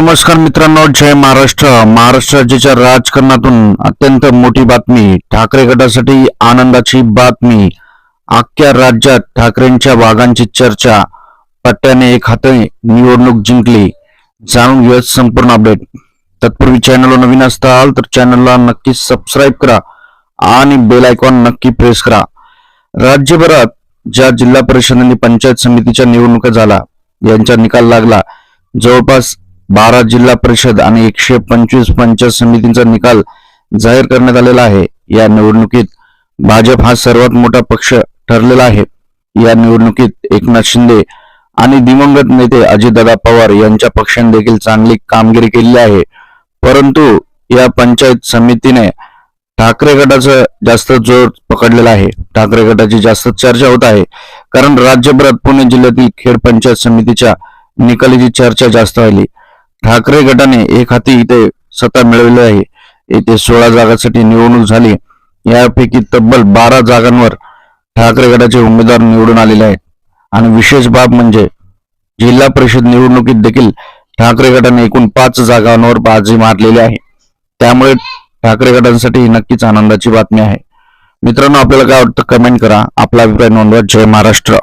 नमस्कार मित्रांनो, जय महाराष्ट्र. महाराष्ट्र राज्याच्या राजकारणातून अत्यंत मोठी बातमी. ठाकरे गटासाठी आनंदाची बातमी. अख्ख्या राज्यात ठाकरेंच्या वाघांची चर्चा. पट्ट्याने एक हाताने निवडणूक जिंकली. जाणून घेऊया संपूर्ण अपडेट. तत्पूर्वी चॅनलवर नवीन असाल तर चॅनलला नक्की सबस्क्राईब करा आणि बेल आयकॉन नक्की प्रेस करा. राज्यभरात ज्या जिल्हा परिषद आणि पंचायत समितीच्या निवडणुका झाला यांचा निकाल लागला. जवळपास 12 जिल्हा परिषद आणि 125 पंचायत समितींचा निकाल जाहीर करण्यात आलेला आहे. या निवडणुकीत भाजप हा सर्वात मोठा पक्ष ठरलेला आहे. या निवडणुकीत एकनाथ शिंदे आणि दिवंगत नेते अजितदादा पवार यांच्या पक्षाने देखील चांगली कामगिरी केली आहे. परंतु या पंचायत समितीने ठाकरे गटाचा जास्त जोर पकडलेला आहे. ठाकरे गटाची जास्त चर्चा होत आहे, कारण राज्यभरात पुणे जिल्ह्यातील खेड पंचायत समितीच्या निकालाची चर्चा जास्त राहिली. ठाकरे गटाने एक हाती इथे सत्ता मिळवली आहे. येथे 16 जागांसाठी निवडणूक झाली. यापैकी तब्बल 12 जागांवर ठाकरे गटाचे उमेदवार निवडून आलेले आहेत. आणि विशेष बाब म्हणजे जिल्हा परिषद निवडणुकीत देखील ठाकरे गटाने एकूण 5 जागांवर बाजी मारलेली आहे. त्यामुळे ठाकरे गटांसाठी नक्कीच आनंदाची बातमी आहे. मित्रांनो, आपल्याला काय वाटतं कमेंट करा. आपला अभिप्राय नोंदवा. जय महाराष्ट्र.